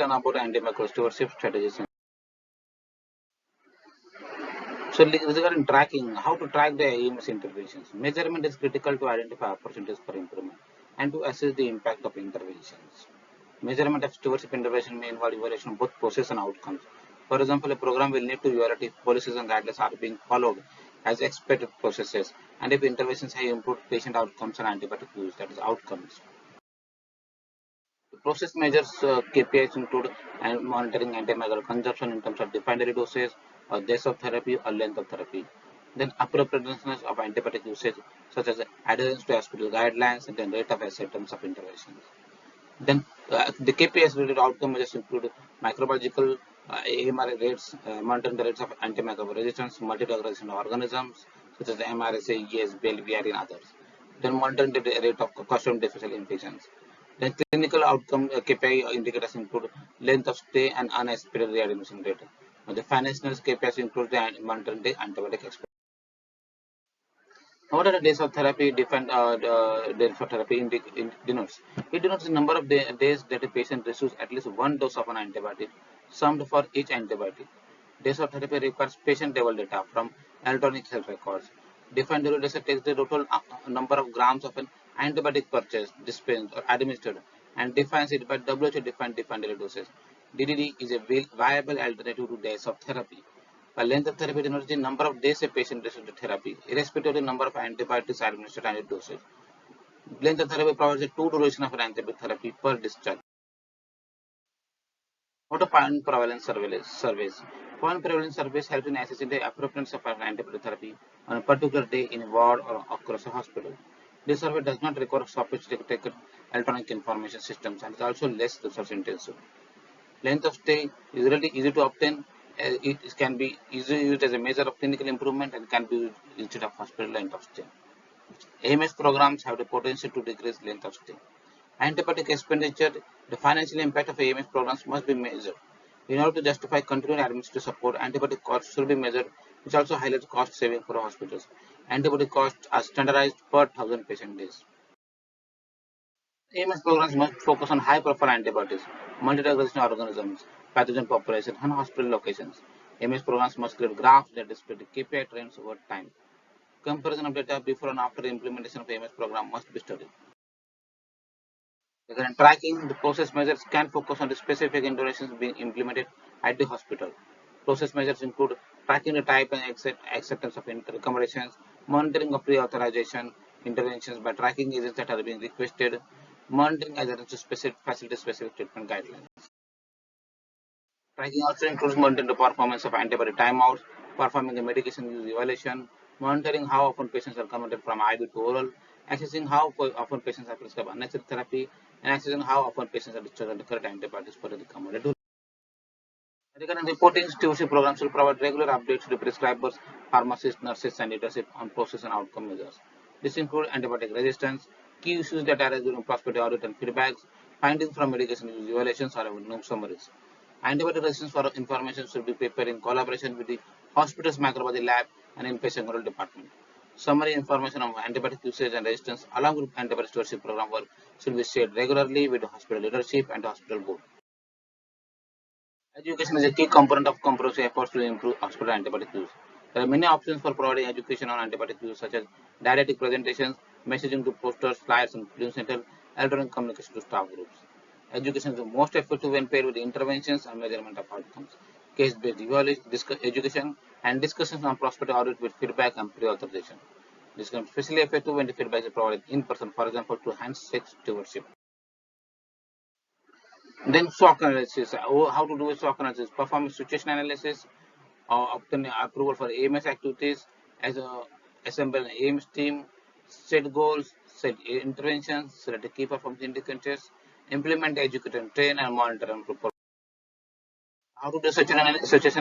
about antimicrobial stewardship strategies. So regarding tracking, how to track the AMS interventions. Measurement is critical to identify opportunities for improvement and to assess the impact of interventions. Measurement of stewardship intervention may involve evaluation of both process and outcomes. For example, a program will need to evaluate if policies and guidelines are being followed as expected processes and if interventions have improved patient outcomes and antibiotic use, that is outcomes. The process measures KPIs include monitoring antimicrobial consumption in terms of defined daily doses or days of therapy or length of therapy. Then appropriateness of antibiotic usage such as adherence to hospital guidelines and then rate of acceptance of interventions. Then the KPIs related outcome measures include microbiological AMR rates, monitoring the rates of antimicrobial resistance, multi-drug resistant organisms such as MRSA, ESBL, VR and others. Then monitoring the rate of custom difficult infections. Then clinical outcome KPI indicators include length of stay and unaspirated readmission rate. The financial KPIs include the monitoring the antibiotic exposure. What are the days of therapy? Defined days of therapy denotes. It denotes the number of days that a patient receives at least one dose of an antibiotic, summed for each antibiotic. Days of therapy requires patient-level data from electronic health records. Defined daily dose takes the total number of grams of an antibiotic purchased, dispensed, or administered, and defines it by WHO defined daily doses. DDD is a viable alternative to days of therapy. While length of therapy denotes the number of days a patient receives the therapy, irrespective of the number of antibiotics administered and doses. Length of therapy provides a true duration of an antibiotic therapy per discharge. What are point prevalence surveys? Point prevalence surveys help in assessing the appropriateness of an antibiotic therapy on a particular day in a ward or across a hospital. This survey does not require sophisticated electronic information systems and is also less resource intensive. Length of stay is really easy to obtain. It can be easily used as a measure of clinical improvement and can be used instead of hospital length of stay. AMS programs have the potential to decrease length of stay. Antibiotic expenditure, the financial impact of AMS programs must be measured. In order to justify continued administrative support, antibiotic costs should be measured, which also highlights cost saving for hospitals. Antibiotic costs are standardized per 1,000 patient days. AMS programs must focus on high-profile antibiotics, multi-drug resistant organisms, pathogen population, and hospital locations. AMS programs must create graphs that display the KPI trends over time. Comparison of data before and after the implementation of AMS program must be studied. Regarding tracking, the process measures can focus on the specific interventions being implemented at the hospital. Process measures include tracking the type and acceptance of recommendations, monitoring of pre-authorization interventions by tracking agents that are being requested, monitoring adherence to facility-specific treatment guidelines. Tracking also includes monitoring the performance of antibiotic timeouts, performing the medication use evaluation, monitoring how often patients are converted from IV to oral, assessing how often patients are prescribed unnecessary therapy, and assessing how often patients are discharged on the correct antibiotics for the recommended dose. Regarding reporting, stewardship programs will provide regular updates to the prescribers, pharmacists, nurses, and leadership on process and outcome measures. This includes antibiotic resistance, key issues that arise during prospective audit and feedbacks, findings from medication use evaluations, or no summaries. Antibiotic resistance for information should be prepared in collaboration with the hospital's microbiology lab and inpatient control department. Summary information on antibiotic usage and resistance along with antibiotic stewardship program work should be shared regularly with the hospital leadership and the hospital board. Education is a key component of comprehensive efforts to improve hospital antibiotic use. There are many options for providing education on antibiotic use such as didactic presentations, messaging to posters, flyers and film center, electronic communication to staff groups. Education is the most effective when paired with interventions and measurement of outcomes. Case-based education and discussions on prospective audit with feedback and pre-authorization. This can be especially effective when the feedback is provided in person, for example, to handshake stewardship. Then SWOT analysis. How to do a SWOT analysis? Perform a situation analysis, obtain approval for AMS activities, assemble an AMS team, set goals, set interventions, select the key performance indicators, implement, educate and train, and monitor and report. How to do situation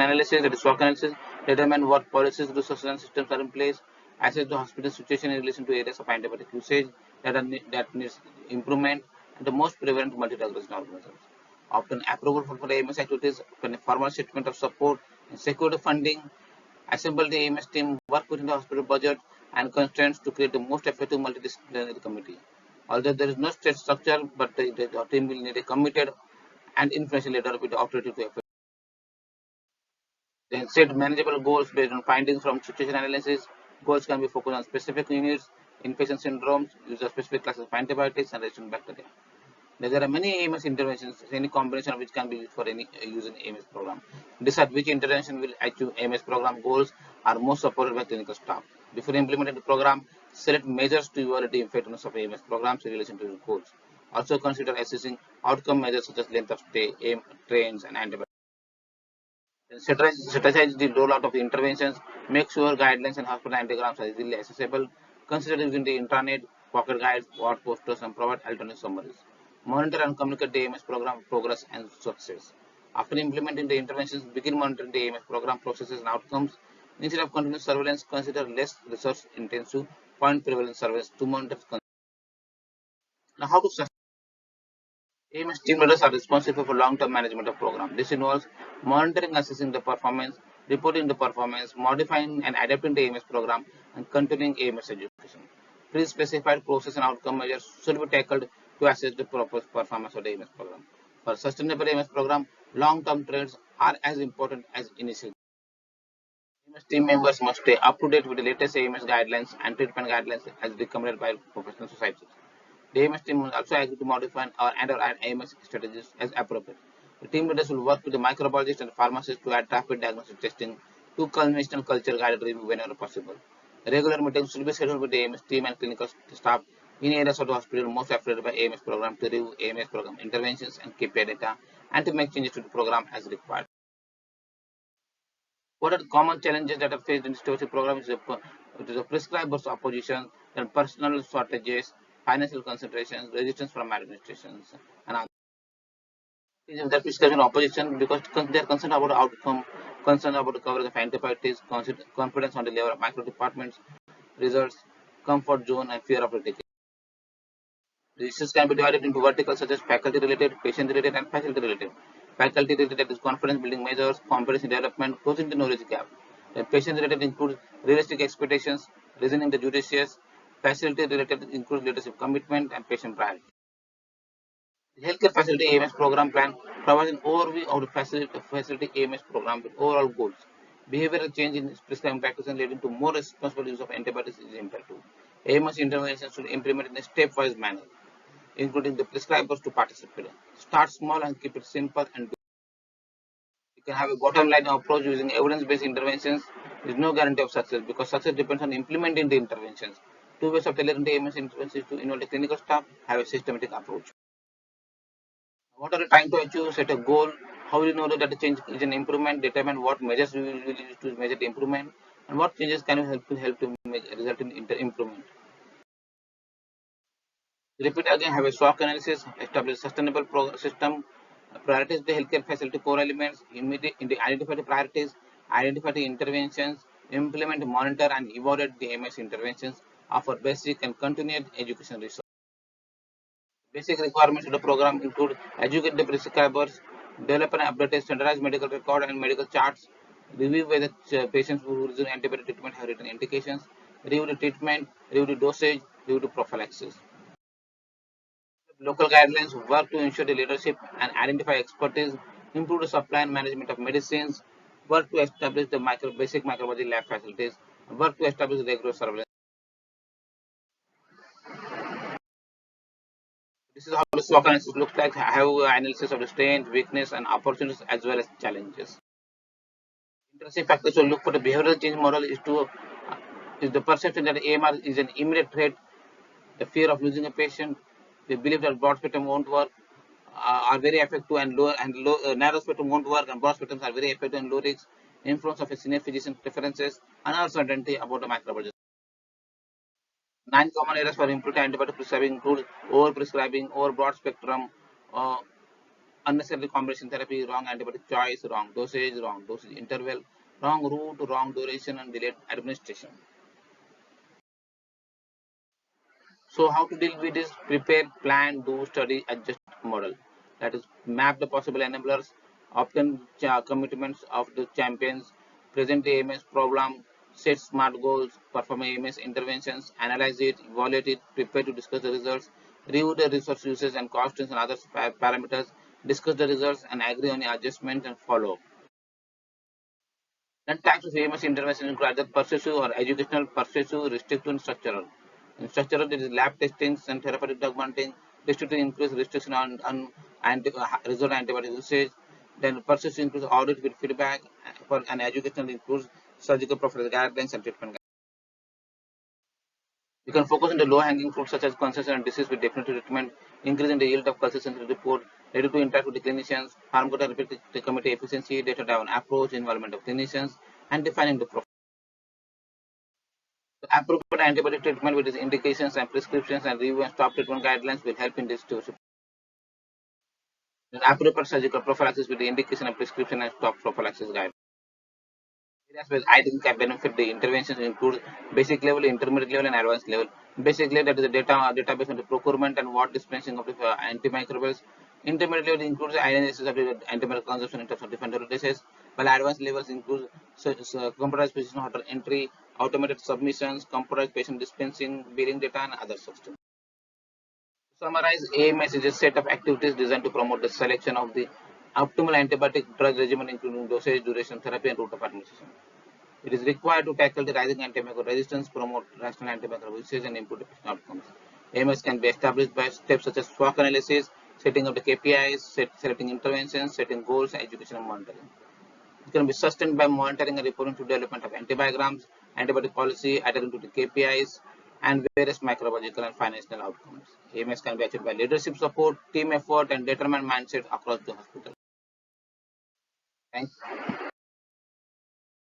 analysis? That is SWOT analysis. Determine what policies, resources, and systems are in place. Assess the hospital situation in relation to areas of antibiotic usage that needs improvement and the most prevalent multi-drug resistant organisms. Obtain approval for AMS activities, obtain a formal statement of support, and secure the funding. Assemble the AMS team, work within the hospital budget and constraints to create the most effective multidisciplinary committee. Although there is no state structure, but the team will need a committed and influential leader with the authority to effect. Then set manageable goals based on findings from situation analysis. Goals can be focused on specific units, inpatient syndromes, use of specific classes of antibiotics, and resistant bacteria. There are many AMS interventions, any combination of which can be used for any use in AMS program. Decide which intervention will achieve AMS program goals are most supported by clinical staff. Before implementing the program, select measures to evaluate the effectiveness of AMS programs in relation to the goals. Also consider assessing outcome measures such as length of stay, aim, trains, and antibiotics. Strategize the rollout of the interventions. Make sure guidelines and hospital diagrams are easily accessible. Consider using the intranet, pocket guides, word posters, and provide alternative summaries. Monitor and communicate the AMS program progress and success. After implementing the interventions, begin monitoring the AMS program processes and outcomes. Instead of continuous surveillance, consider less resource-intensive point prevalence surveillance to monitor. Now, how to AMS team leaders are responsible for long-term management of program. This involves monitoring, assessing the performance, reporting the performance, modifying and adapting the AMS program, and continuing AMS education. Pre-specified process and outcome measures should be tackled to assess the performance of the AMS program. For sustainable AMS program, long-term trends are as important as initial. AMS team members must stay up to date with the latest AMS guidelines and treatment guidelines as recommended by professional societies. The AMS team will also agree to modify and/or add AMS strategies as appropriate. The team leaders will work with the microbiologists and pharmacists to add rapid diagnostic testing to conventional culture guided review whenever possible. Regular meetings should be scheduled with the AMS team and clinical staff in areas of the hospital most affected by AMS program to review AMS program interventions and KPI data and to make changes to the program as required. What are the common challenges that are faced in the stewardship program? It is a prescribers opposition, then personal shortages, financial concentrations, resistance from administrations, and others. That prescription opposition because they are concerned about the outcome, concerned about the coverage of antibiotics, confidence on the level of micro departments, results, comfort zone, and fear of litigation. The issues can be divided into verticals such as faculty related, patient related, and facility related. Faculty related is confidence building measures, competency development, closing the knowledge gap. The patient related includes realistic expectations, reasoning the judicious. Facility related includes leadership commitment and patient priority. The healthcare facility AMS program plan provides an overview of the facility AMS program with overall goals. Behavioral change in prescribing practices leading to more responsible use of antibiotics is imperative. AMS interventions should be implemented in a stepwise manner, including the prescribers to participate. Start small and keep it simple and you can have a bottom line approach using evidence-based interventions. There is no guarantee of success because success depends on implementing the interventions. Two ways of tailoring the AMS interventions to involve the clinical staff have a systematic approach. What are you trying to achieve? Set a goal. How will you know that the change is an improvement? Determine what measures you will use to measure the improvement, and what changes can you help to result in improvement. Repeat again. Have a SWOT analysis. Establish sustainable system. Prioritize the healthcare facility core elements. Identify the priorities. Identify the interventions. Implement, monitor, and evaluate the AMS interventions. Offer basic and continued education resources. Basic requirements of the program include educate the prescribers, develop and update a standardized medical record and medical charts, review whether patients who receive antibiotic treatment have written indications, review the treatment, review the dosage, review the prophylaxis. Local guidelines work to ensure the leadership and identify expertise, improve the supply and management of medicines, work to establish the basic microbiology lab facilities, work to establish regular surveillance. This is how the SWOT analysis looks like. I have analysis of the strength, weakness, and opportunities as well as challenges. Interesting factors to look for the behavioral change model is the perception that AMR is an immediate threat, the fear of losing a patient, the belief that broad spectrum won't work, are very effective and narrow spectrum won't work and broad spectrums are very effective and low risk, influence of a senior physician preferences, and uncertainty about the microbiology. 9 common areas for improved antibiotic prescribing include over-prescribing, over-broad spectrum, unnecessary combination therapy, wrong antibiotic choice, wrong dosage interval, wrong route, wrong duration, and delayed administration. So how to deal with this? Prepare, plan, do, study, adjust model. That is, map the possible enablers, obtain commitments of the champions, present the AMS problem, set smart goals, perform AMS interventions, analyze it, evaluate it, prepare to discuss the results, review the resource usage and costs and other parameters, discuss the results, and agree on the adjustments and follow up. Then types of AMS intervention include either persuasive or educational, persuasive, restrictive, and structural. In structural, there is lab testings and therapeutic documenting. Restrictive includes restriction on result antibiotic usage. Then persuasive includes audit with feedback. For an educational includes surgical profile guidelines and treatment. You can focus on the low-hanging fruits such as consensus and disease with definitive treatment, increasing the yield of consistency report, ready to interact with the clinicians, pharmacotherapeutic committee efficiency, data-driven approach, involvement of clinicians, and defining the profile. The appropriate antibiotic treatment with its indications and prescriptions and review and stop treatment guidelines will help in this too. The appropriate surgical prophylaxis with the indication and prescription and stop prophylaxis guidelines. Areas where I think can benefit the interventions include basic level, intermediate level, and advanced level. Basic level, that is the database on the procurement and what dispensing of the antimicrobials. Intermediate level includes the analysis of the antimicrobial consumption in terms of different diseases, while advanced levels include computerized patient order entry, automated submissions, computerized patient dispensing, billing data, and other systems. To summarize, AMS is a set of activities designed to promote the selection of the optimal antibiotic drug regimen, including dosage, duration, therapy, and route of administration. It is required to tackle the rising antimicrobial resistance, promote rational antimicrobial usage, and improve the patient outcomes. AMS can be established by steps such as SWOT analysis, setting up the KPIs, selecting interventions, setting goals, education, and monitoring. It can be sustained by monitoring and reporting to development of antibiograms, antibiotic policy, adhering to the KPIs, and various microbiological and financial outcomes. AMS can be achieved by leadership support, team effort, and determined mindset across the hospital. Thanks.